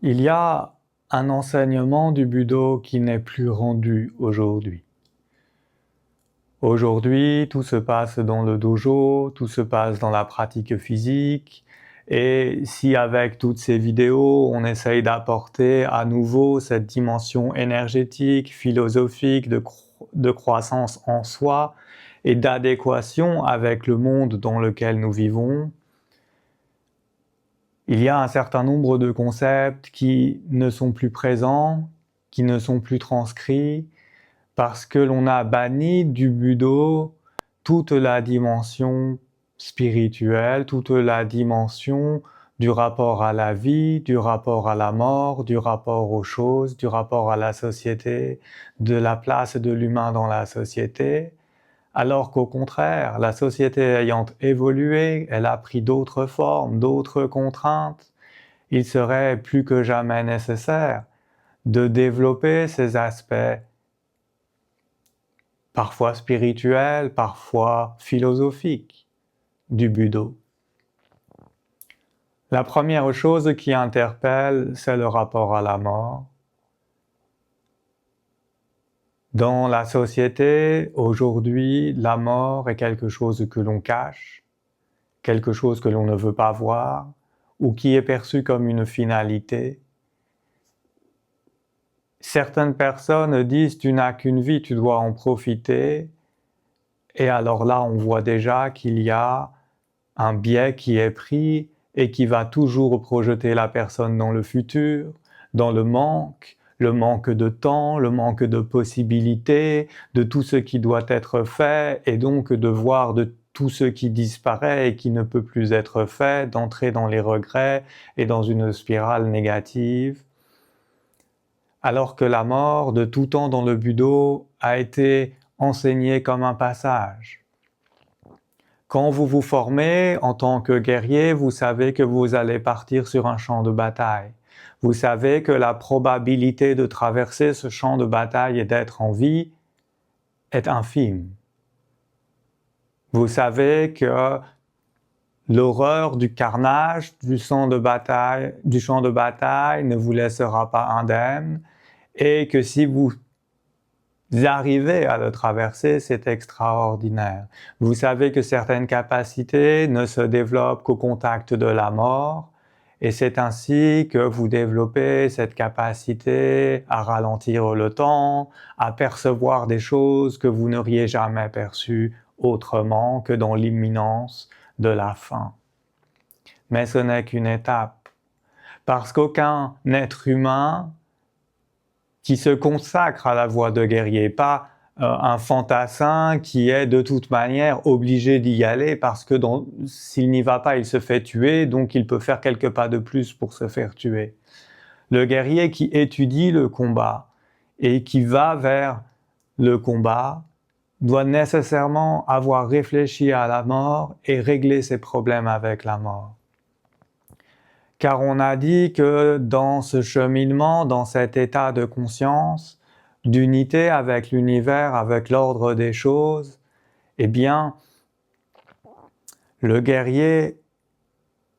Il y a un enseignement du Budo qui n'est plus rendu aujourd'hui. Aujourd'hui, tout se passe dans le dojo, tout se passe dans la pratique physique, et si avec toutes ces vidéos, on essaye d'apporter à nouveau cette dimension énergétique, philosophique, de croissance en soi et d'adéquation avec le monde dans lequel nous vivons, il y a un certain nombre de concepts qui ne sont plus présents, qui ne sont plus transcrits, parce que l'on a banni du Budo toute la dimension spirituelle, toute la dimension du rapport à la vie, du rapport à la mort, du rapport aux choses, du rapport à la société, de la place de l'humain dans la société, alors qu'au contraire, la société ayant évolué, elle a pris d'autres formes, d'autres contraintes. Il serait plus que jamais nécessaire de développer ces aspects parfois spirituels, parfois philosophiques du Budo. La première chose qui interpelle, c'est le rapport à la mort. Dans la société, aujourd'hui, la mort est quelque chose que l'on cache, quelque chose que l'on ne veut pas voir, ou qui est perçu comme une finalité. Certaines personnes disent « tu n'as qu'une vie, tu dois en profiter », et alors là on voit déjà qu'il y a un biais qui est pris et qui va toujours projeter la personne dans le futur, dans le manque de temps, le manque de possibilités, de tout ce qui doit être fait, et donc de voir de tout ce qui disparaît et qui ne peut plus être fait, d'entrer dans les regrets et dans une spirale négative. Alors que la mort, de tout temps dans le Budo, a été enseignée comme un passage. Quand vous vous formez en tant que guerrier, vous savez que vous allez partir sur un champ de bataille. Vous savez que la probabilité de traverser ce champ de bataille et d'être en vie est infime. Vous savez que l'horreur du carnage du champ de bataille ne vous laissera pas indemne, et que si vous arrivez à le traverser, c'est extraordinaire. Vous savez que certaines capacités ne se développent qu'au contact de la mort, et c'est ainsi que vous développez cette capacité à ralentir le temps, à percevoir des choses que vous n'auriez jamais perçues autrement que dans l'imminence de la fin. Mais ce n'est qu'une étape, parce qu'aucun être humain qui se consacre à la voie de guerrier, pas un fantassin qui est de toute manière obligé d'y aller parce que s'il n'y va pas, il se fait tuer, donc il peut faire quelques pas de plus pour se faire tuer. Le guerrier qui étudie le combat et qui va vers le combat doit nécessairement avoir réfléchi à la mort et régler ses problèmes avec la mort. Car on a dit que dans ce cheminement, dans cet état de conscience, d'unité avec l'univers, avec l'ordre des choses, eh bien, le guerrier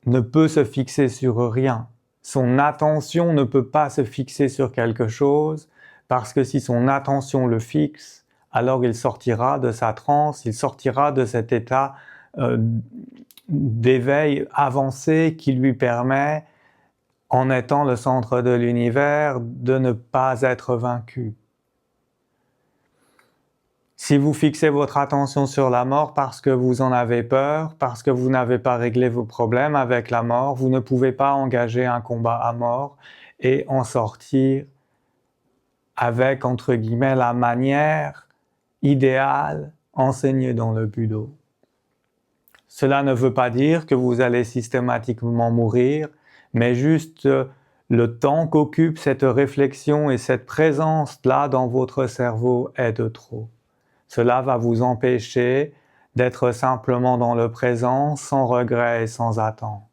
ne peut se fixer sur rien. Son attention ne peut pas se fixer sur quelque chose, parce que si son attention le fixe, alors il sortira de sa transe, il sortira de cet état d'éveil avancé qui lui permet, en étant le centre de l'univers, de ne pas être vaincu. Si vous fixez votre attention sur la mort parce que vous en avez peur, parce que vous n'avez pas réglé vos problèmes avec la mort, vous ne pouvez pas engager un combat à mort et en sortir avec, entre guillemets, la manière idéale enseignée dans le Budo. Cela ne veut pas dire que vous allez systématiquement mourir, mais juste le temps qu'occupe cette réflexion et cette présence-là dans votre cerveau est de trop. Cela va vous empêcher d'être simplement dans le présent, sans regret et sans attente.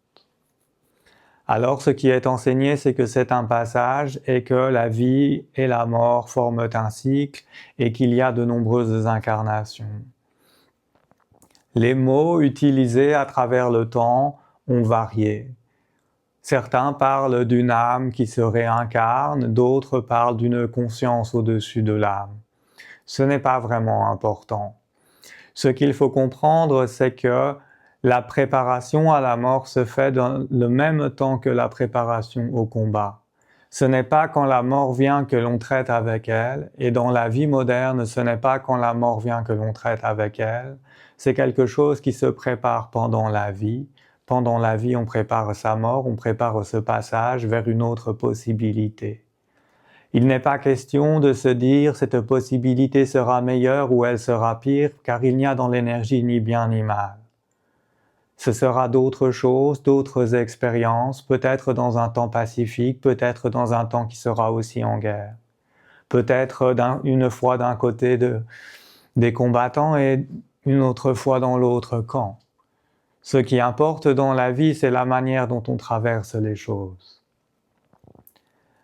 Alors ce qui est enseigné, c'est que c'est un passage et que la vie et la mort forment un cycle et qu'il y a de nombreuses incarnations. Les mots utilisés à travers le temps ont varié. Certains parlent d'une âme qui se réincarne, d'autres parlent d'une conscience au-dessus de l'âme. Ce n'est pas vraiment important. Ce qu'il faut comprendre, c'est que la préparation à la mort se fait dans le même temps que la préparation au combat. Ce n'est pas quand la mort vient que l'on traite avec elle, et dans la vie moderne, ce n'est pas quand la mort vient que l'on traite avec elle. C'est quelque chose qui se prépare pendant la vie. Pendant la vie, on prépare sa mort, on prépare ce passage vers une autre possibilité. Il n'est pas question de se dire cette possibilité sera meilleure ou elle sera pire, car il n'y a dans l'énergie ni bien ni mal. Ce sera d'autres choses, d'autres expériences, peut-être dans un temps pacifique, peut-être dans un temps qui sera aussi en guerre. Peut-être une fois d'un côté des combattants et une autre fois dans l'autre camp. Ce qui importe dans la vie, c'est la manière dont on traverse les choses.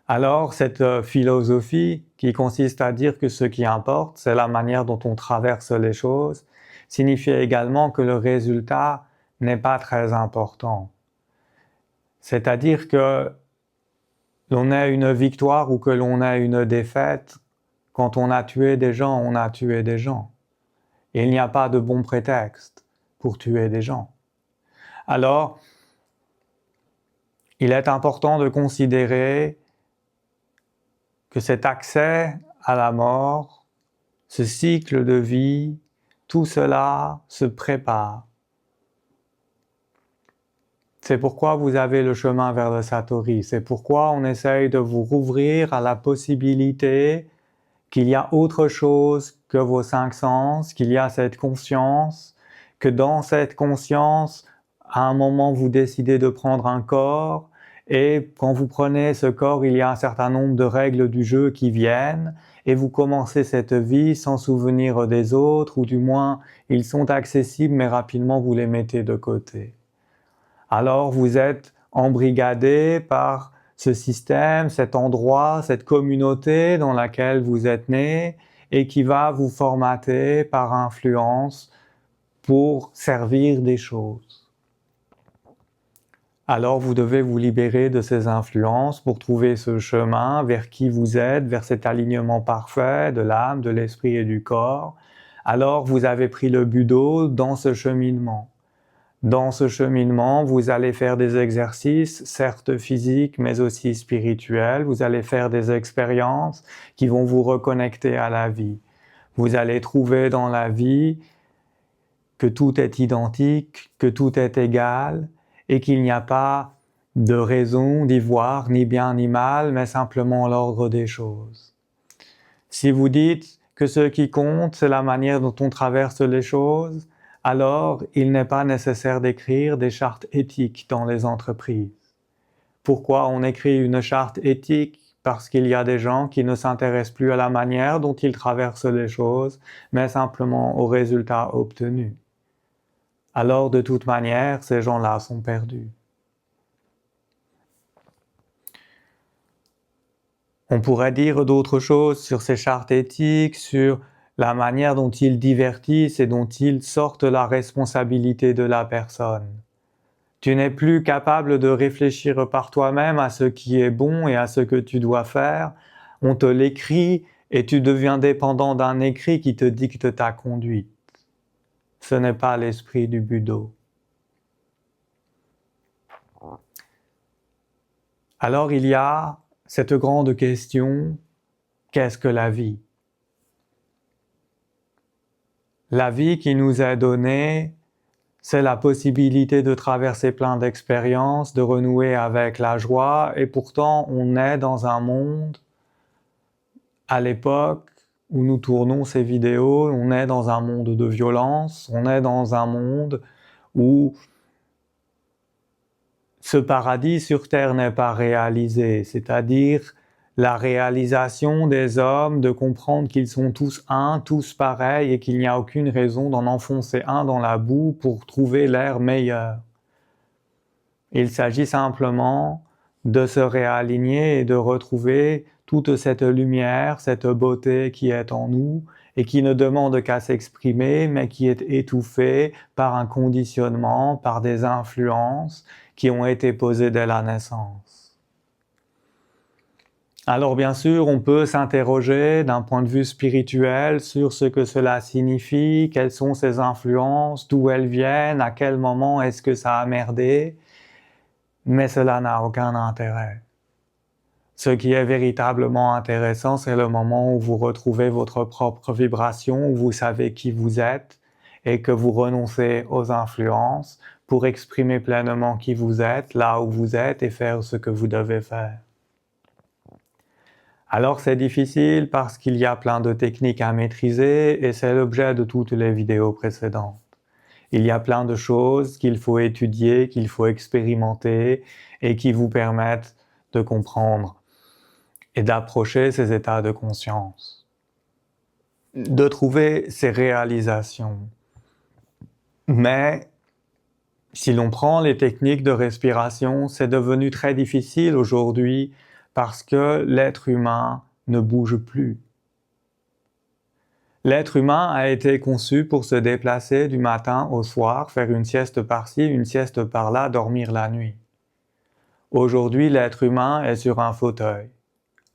Alors, cette philosophie qui consiste à dire que ce qui importe, c'est la manière dont on traverse les choses, signifie également que le résultat n'est pas très important. C'est-à-dire que l'on ait une victoire ou que l'on ait une défaite, quand on a tué des gens, on a tué des gens. Et il n'y a pas de bon prétexte pour tuer des gens. Alors, il est important de considérer que cet accès à la mort, ce cycle de vie, tout cela se prépare. C'est pourquoi vous avez le chemin vers le Satori. C'est pourquoi on essaye de vous rouvrir à la possibilité qu'il y a autre chose que vos 5 sens, qu'il y a cette conscience, que dans cette conscience, à un moment vous décidez de prendre un corps, et quand vous prenez ce corps, il y a un certain nombre de règles du jeu qui viennent, et vous commencez cette vie sans souvenir des autres, ou du moins ils sont accessibles, mais rapidement vous les mettez de côté. Alors vous êtes embrigadé par ce système, cet endroit, cette communauté dans laquelle vous êtes né et qui va vous formater par influence pour servir des choses. Alors vous devez vous libérer de ces influences pour trouver ce chemin vers qui vous êtes, vers cet alignement parfait de l'âme, de l'esprit et du corps. Alors vous avez pris le budo dans ce cheminement. Dans ce cheminement, vous allez faire des exercices, certes physiques, mais aussi spirituels. Vous allez faire des expériences qui vont vous reconnecter à la vie. Vous allez trouver dans la vie que tout est identique, que tout est égal, et qu'il n'y a pas de raison d'y voir ni bien ni mal, mais simplement l'ordre des choses. Si vous dites que ce qui compte, c'est la manière dont on traverse les choses, alors il n'est pas nécessaire d'écrire des chartes éthiques dans les entreprises. Pourquoi on écrit une charte éthique? Parce qu'il y a des gens qui ne s'intéressent plus à la manière dont ils traversent les choses, mais simplement aux résultats obtenus. Alors de toute manière, ces gens-là sont perdus. On pourrait dire d'autres choses sur ces chartes éthiques, sur la manière dont ils divertissent et dont ils sortent la responsabilité de la personne. Tu n'es plus capable de réfléchir par toi-même à ce qui est bon et à ce que tu dois faire. On te l'écrit et tu deviens dépendant d'un écrit qui te dicte ta conduite. Ce n'est pas l'esprit du Budo. Alors il y a cette grande question, qu'est-ce que la vie? La vie qui nous est donnée, c'est la possibilité de traverser plein d'expériences, de renouer avec la joie, et pourtant on est dans un monde, à l'époque où nous tournons ces vidéos, on est dans un monde de violence, on est dans un monde où ce paradis sur terre n'est pas réalisé, c'est-à-dire la réalisation des hommes, de comprendre qu'ils sont tous un, tous pareils et qu'il n'y a aucune raison d'en enfoncer un dans la boue pour trouver l'air meilleur. Il s'agit simplement de se réaligner et de retrouver toute cette lumière, cette beauté qui est en nous et qui ne demande qu'à s'exprimer, mais qui est étouffée par un conditionnement, par des influences qui ont été posées dès la naissance. Alors bien sûr, on peut s'interroger d'un point de vue spirituel sur ce que cela signifie, quelles sont ces influences, d'où elles viennent, à quel moment est-ce que ça a merdé, mais cela n'a aucun intérêt. Ce qui est véritablement intéressant, c'est le moment où vous retrouvez votre propre vibration, où vous savez qui vous êtes et que vous renoncez aux influences pour exprimer pleinement qui vous êtes, là où vous êtes et faire ce que vous devez faire. Alors c'est difficile parce qu'il y a plein de techniques à maîtriser et c'est l'objet de toutes les vidéos précédentes. Il y a plein de choses qu'il faut étudier, qu'il faut expérimenter et qui vous permettent de comprendre et d'approcher ces états de conscience, de trouver ces réalisations. Mais si l'on prend les techniques de respiration, c'est devenu très difficile aujourd'hui parce que l'être humain ne bouge plus. L'être humain a été conçu pour se déplacer du matin au soir, faire une sieste par-ci, une sieste par-là, dormir la nuit. Aujourd'hui, l'être humain est sur un fauteuil.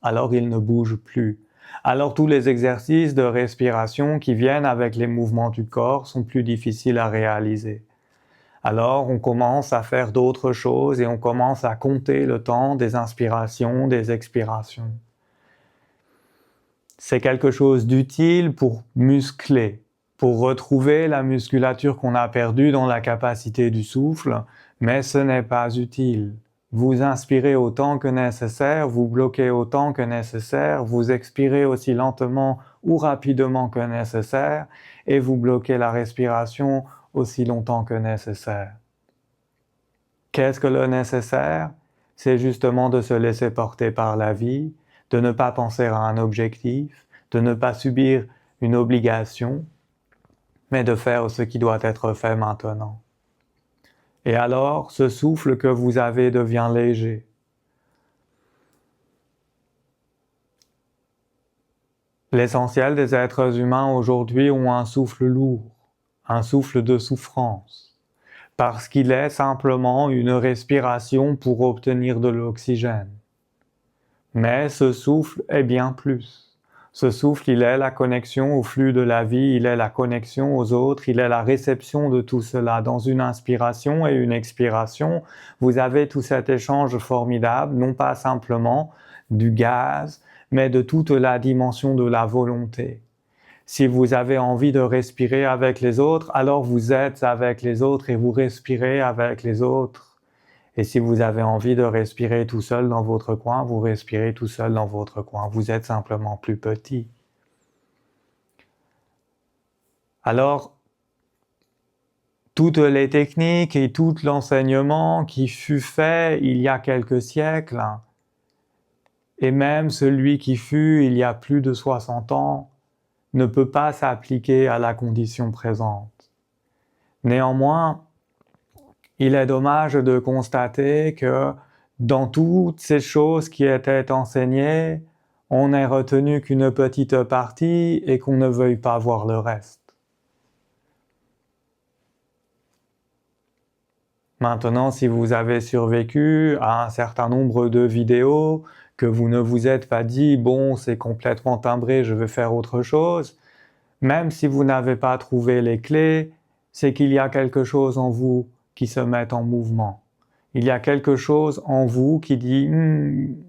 Alors il ne bouge plus. Alors tous les exercices de respiration qui viennent avec les mouvements du corps sont plus difficiles à réaliser. Alors on commence à faire d'autres choses et on commence à compter le temps des inspirations, des expirations. C'est quelque chose d'utile pour muscler, pour retrouver la musculature qu'on a perdue dans la capacité du souffle, mais ce n'est pas utile. Vous inspirez autant que nécessaire, vous bloquez autant que nécessaire, vous expirez aussi lentement ou rapidement que nécessaire, et vous bloquez la respiration aussi longtemps que nécessaire. Qu'est-ce que le nécessaire? C'est justement de se laisser porter par la vie, de ne pas penser à un objectif, de ne pas subir une obligation, mais de faire ce qui doit être fait maintenant. Et alors, ce souffle que vous avez devient léger. L'essentiel des êtres humains aujourd'hui ont un souffle lourd, un souffle de souffrance, parce qu'il est simplement une respiration pour obtenir de l'oxygène. Mais ce souffle est bien plus. Ce souffle, il est la connexion au flux de la vie, il est la connexion aux autres, il est la réception de tout cela. Dans une inspiration et une expiration, vous avez tout cet échange formidable, non pas simplement du gaz, mais de toute la dimension de la volonté. Si vous avez envie de respirer avec les autres, alors vous êtes avec les autres et vous respirez avec les autres. Et si vous avez envie de respirer tout seul dans votre coin, vous respirez tout seul dans votre coin. Vous êtes simplement plus petit. Alors, toutes les techniques et tout l'enseignement qui fut fait il y a quelques siècles, et même celui qui fut il y a plus de 60 ans, ne peut pas s'appliquer à la condition présente. Néanmoins, il est dommage de constater que dans toutes ces choses qui étaient enseignées, on n'ait retenu qu'une petite partie et qu'on ne veuille pas voir le reste. Maintenant, si vous avez survécu à un certain nombre de vidéos, que vous ne vous êtes pas dit « bon, c'est complètement timbré, je vais faire autre chose », même si vous n'avez pas trouvé les clés, c'est qu'il y a quelque chose en vous qui se met en mouvement. Il y a quelque chose en vous qui dit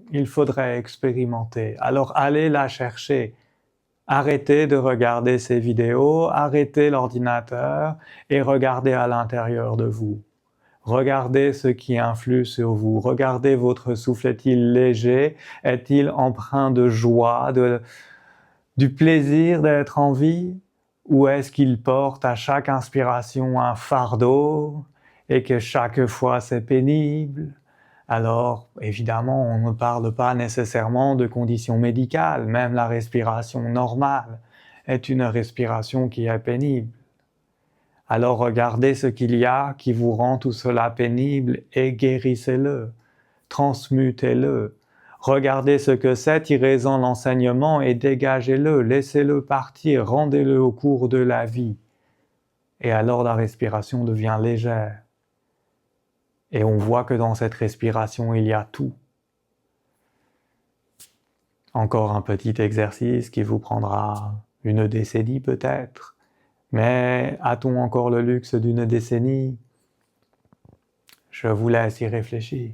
« il faudrait expérimenter ». Alors allez la chercher. Arrêtez de regarder ces vidéos, arrêtez l'ordinateur et regardez à l'intérieur de vous. Regardez ce qui influe sur vous. Regardez votre souffle. Est-il léger? Est-il empreint de joie, du plaisir d'être en vie? Ou est-ce qu'il porte à chaque inspiration un fardeau et que chaque fois c'est pénible? Alors, évidemment, on ne parle pas nécessairement de conditions médicales. Même la respiration normale est une respiration qui est pénible. Alors regardez ce qu'il y a qui vous rend tout cela pénible et guérissez-le, transmutez-le. Regardez ce que c'est, tirez-en l'enseignement et dégagez-le, laissez-le partir, rendez-le au cours de la vie. Et alors la respiration devient légère. Et on voit que dans cette respiration, il y a tout. Encore un petit exercice qui vous prendra une décennie peut-être. Mais a-t-on encore le luxe d'une décennie? Je vous laisse y réfléchir.